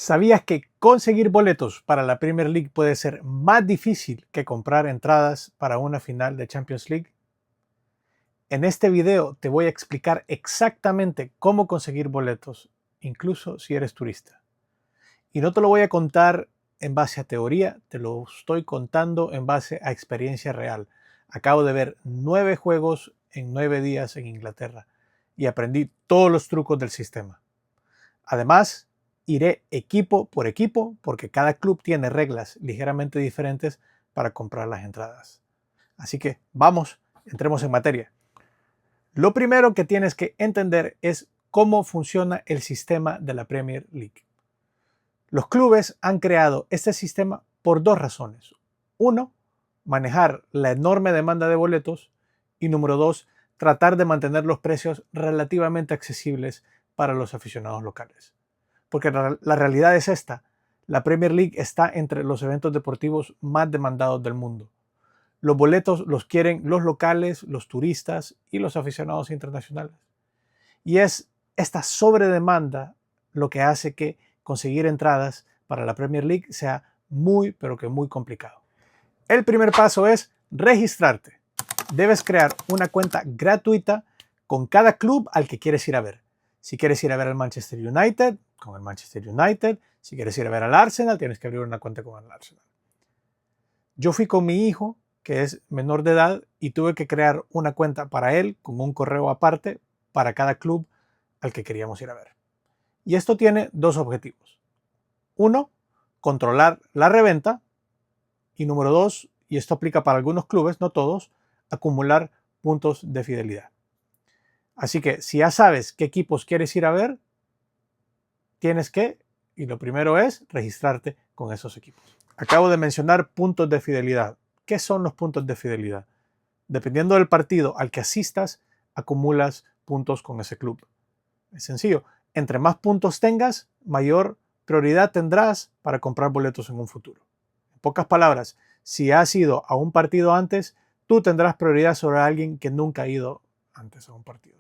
¿Sabías que conseguir boletos para la Premier League puede ser más difícil que comprar entradas para una final de Champions League? En este video te voy a explicar exactamente cómo conseguir boletos, incluso si eres turista. Y no te lo voy a contar en base a teoría, te lo estoy contando en base a experiencia real. Acabo de ver 9 juegos en 9 días en Inglaterra y aprendí todos los trucos del sistema. Además, iré equipo por equipo porque cada club tiene reglas ligeramente diferentes para comprar las entradas. Así que vamos, entremos en materia. Lo primero que tienes que entender es cómo funciona el sistema de la Premier League. Los clubes han creado este sistema por dos razones. Uno, manejar la enorme demanda de boletos y número dos, tratar de mantener los precios relativamente accesibles para los aficionados locales. Porque la realidad es esta, la Premier League está entre los eventos deportivos más demandados del mundo. Los boletos los quieren los locales, los turistas y los aficionados internacionales. Y es esta sobredemanda lo que hace que conseguir entradas para la Premier League sea muy, pero que muy complicado. El primer paso es registrarte. Debes crear una cuenta gratuita con cada club al que quieres ir a ver. Si quieres ir a ver al Manchester United, con el Manchester United. Si quieres ir a ver al Arsenal, tienes que abrir una cuenta con el Arsenal. Yo fui con mi hijo, que es menor de edad, y tuve que crear una cuenta para él con un correo aparte para cada club al que queríamos ir a ver. Y esto tiene dos objetivos. Uno, controlar la reventa. Y número dos, y esto aplica para algunos clubes, no todos, acumular puntos de fidelidad. Así que si ya sabes qué equipos quieres ir a ver, tienes que, y lo primero es, registrarte con esos equipos. Acabo de mencionar puntos de fidelidad. ¿Qué son los puntos de fidelidad? Dependiendo del partido al que asistas, acumulas puntos con ese club. Es sencillo. Entre más puntos tengas, mayor prioridad tendrás para comprar boletos en un futuro. En pocas palabras, si has ido a un partido antes, tú tendrás prioridad sobre alguien que nunca ha ido antes a un partido.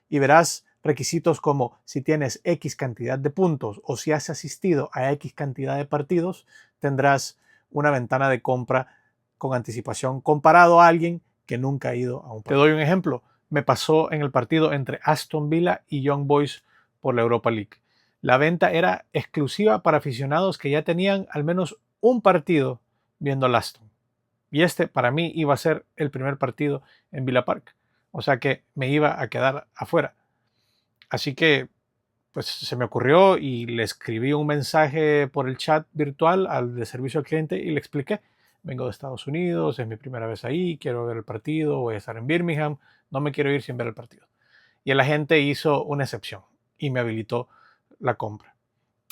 Y verás requisitos como si tienes X cantidad de puntos o si has asistido a X cantidad de partidos, tendrás una ventana de compra con anticipación comparado a alguien que nunca ha ido a un partido. Te doy un ejemplo. Me pasó en el partido entre Aston Villa y Young Boys por la Europa League. La venta era exclusiva para aficionados que ya tenían al menos un partido viendo al Aston. Y este para mí iba a ser el primer partido en Villa Park. O sea que me iba a quedar afuera. Así que pues se me ocurrió y le escribí un mensaje por el chat virtual al de servicio al cliente y le expliqué. Vengo de Estados Unidos, es mi primera vez ahí, quiero ver el partido, voy a estar en Birmingham, no me quiero ir sin ver el partido. Y el agente hizo una excepción y me habilitó la compra.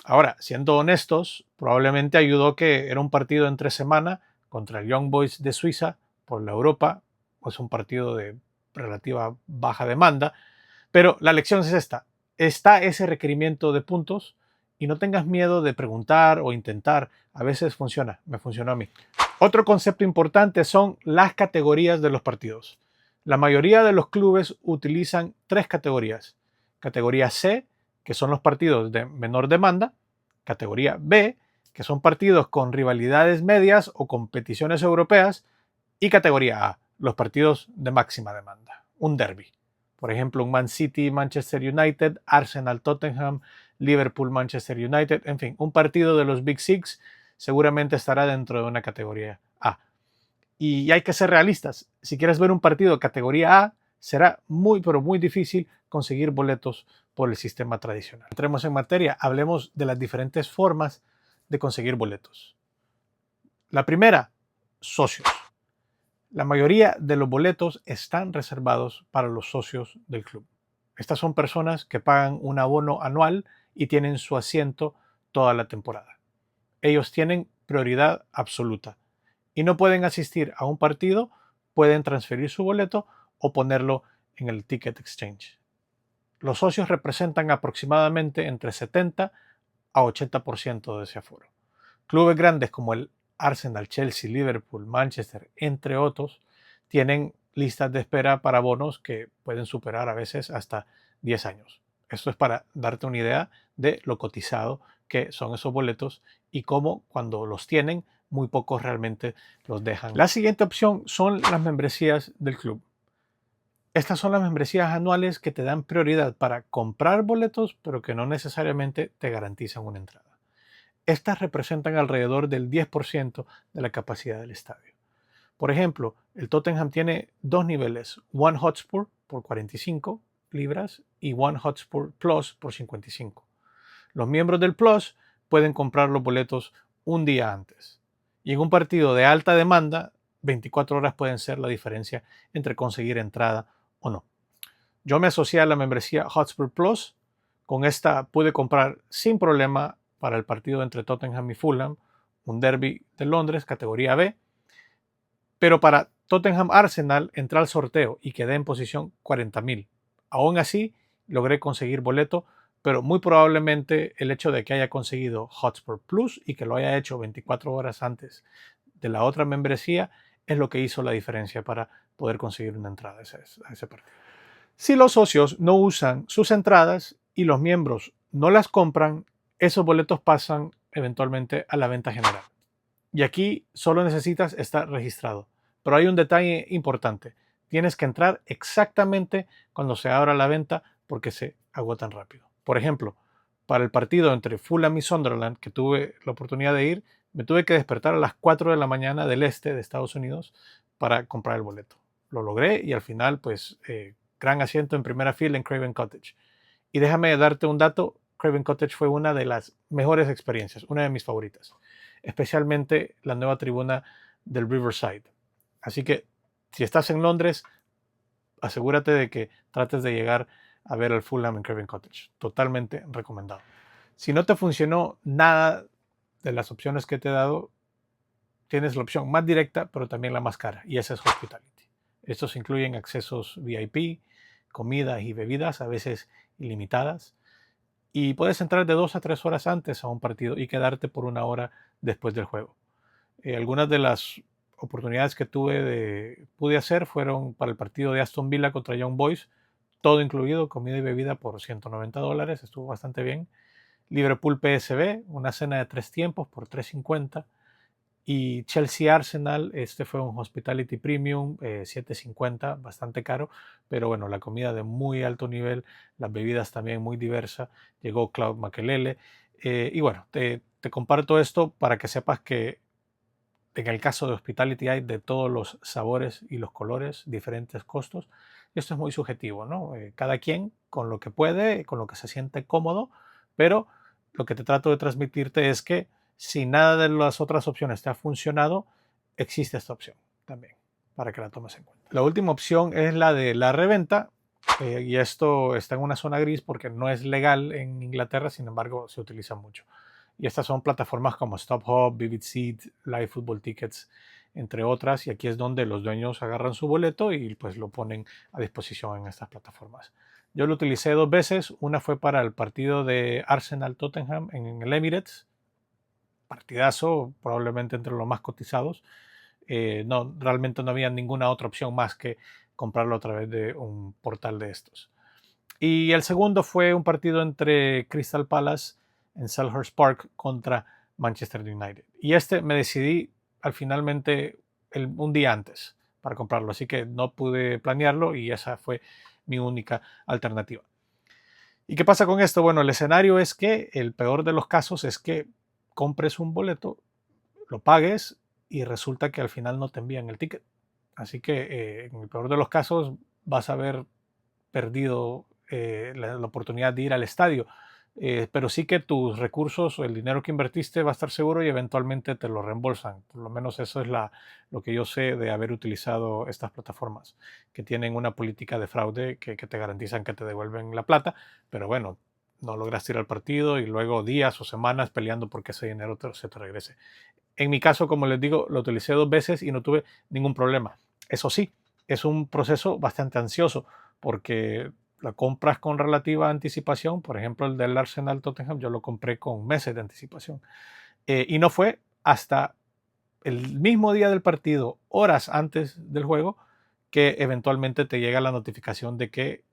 Ahora, siendo honestos, probablemente ayudó que era un partido entre semana contra el Young Boys de Suiza por la Europa, pues un partido de relativa baja demanda, pero la lección es esta. Está ese requerimiento de puntos y no tengas miedo de preguntar o intentar. A veces funciona, me funcionó a mí. Otro concepto importante son las categorías de los partidos. La mayoría de los clubes utilizan 3 categorías. Categoría C, que son los partidos de menor demanda. Categoría B, que son partidos con rivalidades medias o competiciones europeas. Y categoría A, los partidos de máxima demanda, un derby. Por ejemplo, un Man City, Manchester United, Arsenal, Tottenham, Liverpool, Manchester United, en fin, un partido de los Big Six seguramente estará dentro de una categoría A. Y hay que ser realistas. Si quieres ver un partido de categoría A, será muy, pero muy difícil conseguir boletos por el sistema tradicional. Entremos en materia, hablemos de las diferentes formas de conseguir boletos. La primera, socios. La mayoría de los boletos están reservados para los socios del club. Estas son personas que pagan un abono anual y tienen su asiento toda la temporada. Ellos tienen prioridad absoluta y no pueden asistir a un partido, pueden transferir su boleto o ponerlo en el Ticket Exchange. Los socios representan aproximadamente entre 70 a 80% de ese aforo. Clubes grandes como el Arsenal, Chelsea, Liverpool, Manchester, entre otros, tienen listas de espera para bonos que pueden superar a veces hasta 10 años. Esto es para darte una idea de lo cotizado qué son esos boletos y cómo cuando los tienen, muy pocos realmente los dejan. La siguiente opción son las membresías del club. Estas son las membresías anuales que te dan prioridad para comprar boletos, pero que no necesariamente te garantizan una entrada. Estas representan alrededor del 10% de la capacidad del estadio. Por ejemplo, el Tottenham tiene dos niveles, One Hotspur por 45 libras y One Hotspur Plus por 55. Los miembros del Plus pueden comprar los boletos un día antes. Y en un partido de alta demanda, 24 horas pueden ser la diferencia entre conseguir entrada o no. Yo me asocié a la membresía Hotspur Plus. Con esta pude comprar sin problema para el partido entre Tottenham y Fulham, un derby de Londres, categoría B. Pero para Tottenham Arsenal entré al sorteo y quedé en posición 40.000. Aún así, logré conseguir boleto, pero muy probablemente el hecho de que haya conseguido Hotspur Plus y que lo haya hecho 24 horas antes de la otra membresía es lo que hizo la diferencia para poder conseguir una entrada a ese partido. Si los socios no usan sus entradas y los miembros no las compran, esos boletos pasan eventualmente a la venta general. Y aquí solo necesitas estar registrado. Pero hay un detalle importante. Tienes que entrar exactamente cuando se abra la venta porque se agotan rápido. Por ejemplo, para el partido entre Fulham y Sunderland, que tuve la oportunidad de ir, me tuve que despertar a las 4 de la mañana del este de Estados Unidos para comprar el boleto. Lo logré y al final, pues, gran asiento en primera fila en Craven Cottage. Y déjame darte un dato, Craven Cottage fue una de las mejores experiencias, una de mis favoritas, especialmente la nueva tribuna del Riverside. Así que si estás en Londres, asegúrate de que trates de llegar a ver al Fulham en Craven Cottage. Totalmente recomendado. Si no te funcionó nada de las opciones que te he dado, tienes la opción más directa, pero también la más cara, y esa es Hospitality. Estos incluyen accesos VIP, comidas y bebidas, a veces ilimitadas, y puedes entrar de 2 a 3 horas antes a un partido y quedarte por una hora después del juego. Algunas de las oportunidades que pude hacer fueron para el partido de Aston Villa contra Young Boys, todo incluido, comida y bebida por $190, estuvo bastante bien. Liverpool PSV, una cena de 3 tiempos por $350. Y Chelsea Arsenal, este fue un Hospitality Premium, $750, bastante caro, pero bueno, la comida de muy alto nivel, las bebidas también muy diversas, llegó Claude Makelele, y bueno, te comparto esto para que sepas que en el caso de Hospitality hay de todos los sabores y los colores, diferentes costos, y esto es muy subjetivo, ¿no? Cada quien con lo que puede, con lo que se siente cómodo, pero lo que te trato de transmitirte es que si nada de las otras opciones te ha funcionado, existe esta opción también para que la tomes en cuenta. La última opción es la de la reventa, y esto está en una zona gris porque no es legal en Inglaterra, sin embargo se utiliza mucho. Y estas son plataformas como StubHub, Vivid Seat, Live Football Tickets, entre otras, y aquí es donde los dueños agarran su boleto y pues lo ponen a disposición en estas plataformas. Yo lo utilicé 2 veces, una fue para el partido de Arsenal-Tottenham en el Emirates, partidazo, probablemente entre los más cotizados. No, realmente no había ninguna otra opción más que comprarlo a través de un portal de estos. Y el segundo fue un partido entre Crystal Palace en Selhurst Park contra Manchester United. Y este me decidí al finalmente un día antes para comprarlo, así que no pude planearlo y esa fue mi única alternativa. ¿Y qué pasa con esto? Bueno, el escenario es que el peor de los casos es que compres un boleto, lo pagues y resulta que al final no te envían el ticket. Así que en el peor de los casos vas a haber perdido la oportunidad de ir al estadio. Pero sí que tus recursos o el dinero que invertiste va a estar seguro y eventualmente te lo reembolsan. Por lo menos eso es lo que yo sé de haber utilizado estas plataformas, que tienen una política de fraude que te garantizan que te devuelven la plata, pero bueno, no lograste ir al partido y luego días o semanas peleando porque ese dinero se te regrese. En mi caso, como les digo, lo utilicé 2 veces y no tuve ningún problema. Eso sí, es un proceso bastante ansioso porque la compras con relativa anticipación. Por ejemplo, el del Arsenal Tottenham yo lo compré con meses de anticipación. Y no fue hasta el mismo día del partido, horas antes del juego, que eventualmente te llega la notificación de que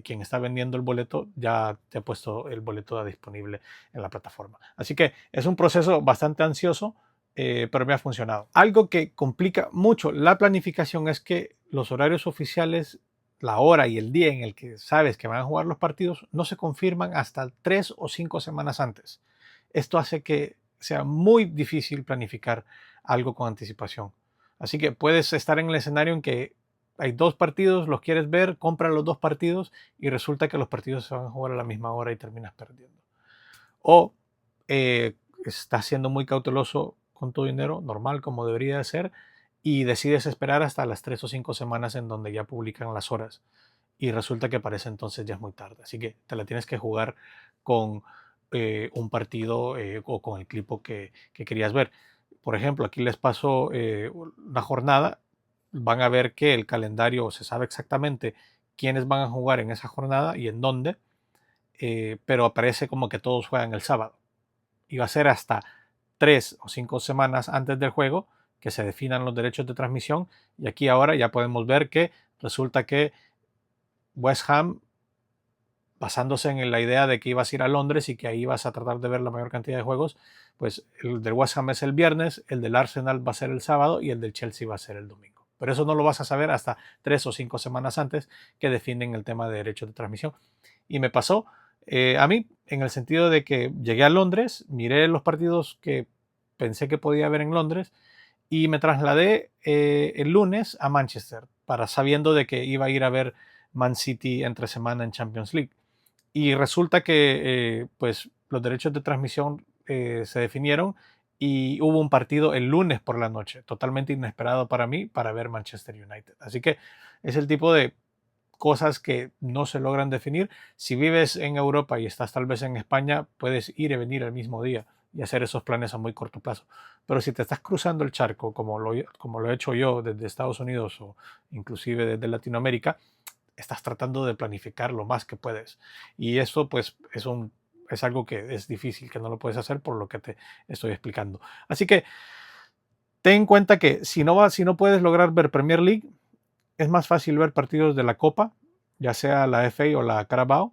quien está vendiendo el boleto ya te ha puesto el boleto disponible en la plataforma. Así que es un proceso bastante ansioso, pero me ha funcionado. Algo que complica mucho la planificación es que los horarios oficiales, la hora y el día en el que sabes que van a jugar los partidos, no se confirman hasta 3 o 5 semanas antes. Esto hace que sea muy difícil planificar algo con anticipación. Así que puedes estar en el escenario en que hay 2 partidos, los quieres ver, compra los 2 partidos y resulta que los partidos se van a jugar a la misma hora y terminas perdiendo. O estás siendo muy cauteloso con tu dinero, normal como debería de ser, y decides esperar hasta las 3 o 5 semanas en donde ya publican las horas. Y resulta que para ese entonces ya es muy tarde. Así que te la tienes que jugar con un partido o con el clipo que querías ver. Por ejemplo, aquí les paso una jornada. Van a ver que el calendario se sabe exactamente quiénes van a jugar en esa jornada y en dónde, pero aparece como que todos juegan el sábado. Y va a ser hasta 3 o 5 semanas antes del juego que se definan los derechos de transmisión. Y aquí ahora ya podemos ver que resulta que West Ham, basándose en la idea de que ibas a ir a Londres y que ahí vas a tratar de ver la mayor cantidad de juegos, pues el del West Ham es el viernes, el del Arsenal va a ser el sábado y el del Chelsea va a ser el domingo. Pero eso no lo vas a saber hasta 3 o 5 semanas antes que definen el tema de derechos de transmisión. Y me pasó a mí en el sentido de que llegué a Londres, miré los partidos que pensé que podía ver en Londres y me trasladé el lunes a Manchester para sabiendo de que iba a ir a ver Man City entre semana en Champions League. Y resulta que pues los derechos de transmisión se definieron y hubo un partido el lunes por la noche, totalmente inesperado para mí, para ver Manchester United. Así que es el tipo de cosas que no se logran definir. Si vives en Europa y estás tal vez en España, puedes ir y venir el mismo día y hacer esos planes a muy corto plazo. Pero si te estás cruzando el charco, como lo he hecho yo desde Estados Unidos o inclusive desde Latinoamérica, estás tratando de planificar lo más que puedes. Y eso pues es algo que es difícil, que no lo puedes hacer por lo que te estoy explicando. Así que ten en cuenta que si no puedes lograr ver Premier League, es más fácil ver partidos de la Copa, ya sea la FA o la Carabao.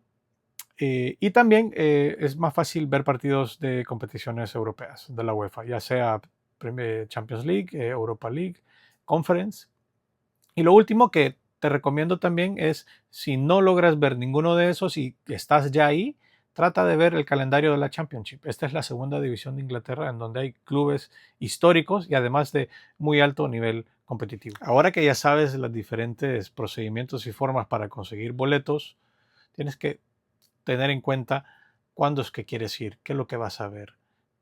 Y también es más fácil ver partidos de competiciones europeas de la UEFA, ya sea Champions League, Europa League, Conference. Y lo último que te recomiendo también es, si no logras ver ninguno de esos y estás ya ahí, trata de ver el calendario de la Championship. Esta es la segunda división de Inglaterra en donde hay clubes históricos y además de muy alto nivel competitivo. Ahora que ya sabes los diferentes procedimientos y formas para conseguir boletos, tienes que tener en cuenta cuándo es que quieres ir, qué es lo que vas a ver,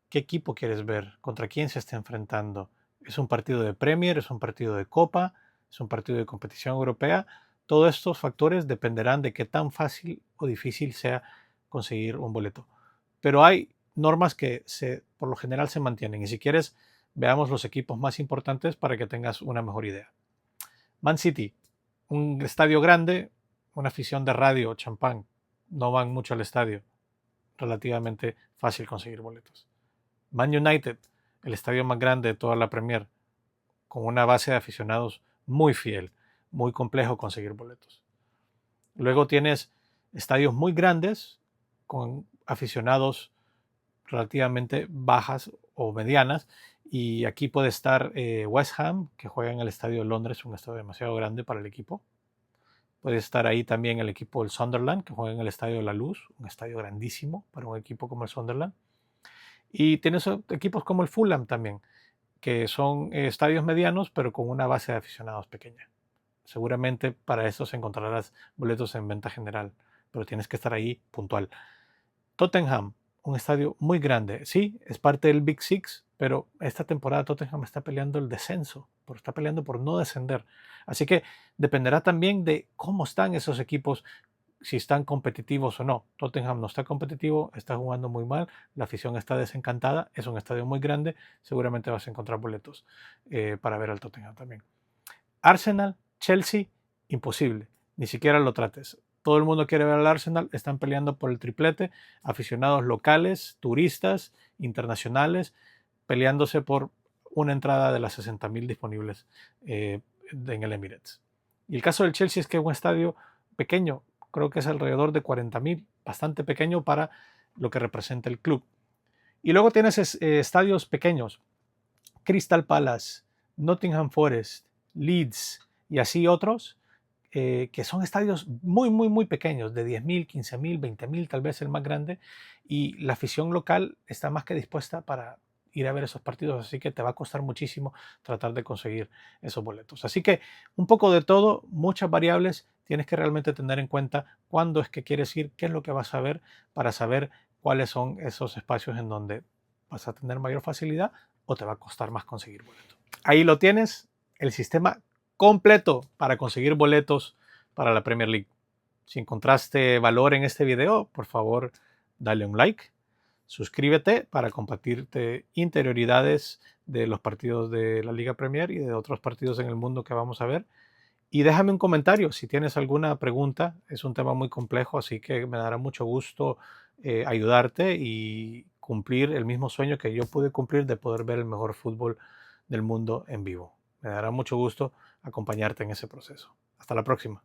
qué equipo quieres ver, contra quién se está enfrentando. ¿Es un partido de Premier? ¿Es un partido de Copa? ¿Es un partido de competición europea? Todos estos factores dependerán de qué tan fácil o difícil sea conseguir un boleto. Pero hay normas que por lo general se mantienen. Y si quieres, veamos los equipos más importantes para que tengas una mejor idea. Man City, un estadio grande, una afición de radio, champán. No van mucho al estadio. Relativamente fácil conseguir boletos. Man United, el estadio más grande de toda la Premier, con una base de aficionados muy fiel, muy complejo conseguir boletos. Luego tienes estadios muy grandes con aficionados relativamente bajas o medianas, y aquí puede estar West Ham, que juega en el estadio de Londres, un estadio demasiado grande para el equipo. Puede estar ahí también el equipo del Sunderland, que juega en el estadio de la Luz, un estadio grandísimo para un equipo como el Sunderland. Y tienes equipos como el Fulham también, que son estadios medianos, pero con una base de aficionados pequeña. Seguramente para estos encontrarás boletos en venta general, pero tienes que estar ahí puntual. Tottenham, un estadio muy grande. Sí, es parte del Big Six, pero esta temporada Tottenham está peleando el descenso, está peleando por no descender. Así que dependerá también de cómo están esos equipos, si están competitivos o no. Tottenham no está competitivo, está jugando muy mal, la afición está desencantada, es un estadio muy grande, seguramente vas a encontrar boletos para ver al Tottenham también. Arsenal, Chelsea, imposible, ni siquiera lo trates. Todo el mundo quiere ver al Arsenal, están peleando por el triplete, aficionados locales, turistas, internacionales, peleándose por una entrada de las 60.000 disponibles en el Emirates. Y el caso del Chelsea es que es un estadio pequeño, creo que es alrededor de 40.000, bastante pequeño para lo que representa el club. Y luego tienes estadios pequeños, Crystal Palace, Nottingham Forest, Leeds y así otros, que son estadios muy, muy, muy pequeños, de 10.000, 15.000, 20.000, tal vez el más grande, y la afición local está más que dispuesta para ir a ver esos partidos, así que te va a costar muchísimo tratar de conseguir esos boletos. Así que un poco de todo, muchas variables, tienes que realmente tener en cuenta cuándo es que quieres ir, qué es lo que vas a ver, para saber cuáles son esos espacios en donde vas a tener mayor facilidad o te va a costar más conseguir boletos. Ahí lo tienes, el sistema completo para conseguir boletos para la Premier League. Si encontraste valor en este video, por favor, dale un like, suscríbete para compartirte interioridades de los partidos de la Liga Premier y de otros partidos en el mundo que vamos a ver. Y déjame un comentario si tienes alguna pregunta. Es un tema muy complejo, así que me dará mucho gusto ayudarte y cumplir el mismo sueño que yo pude cumplir de poder ver el mejor fútbol del mundo en vivo. Me dará mucho gusto acompañarte en ese proceso. Hasta la próxima.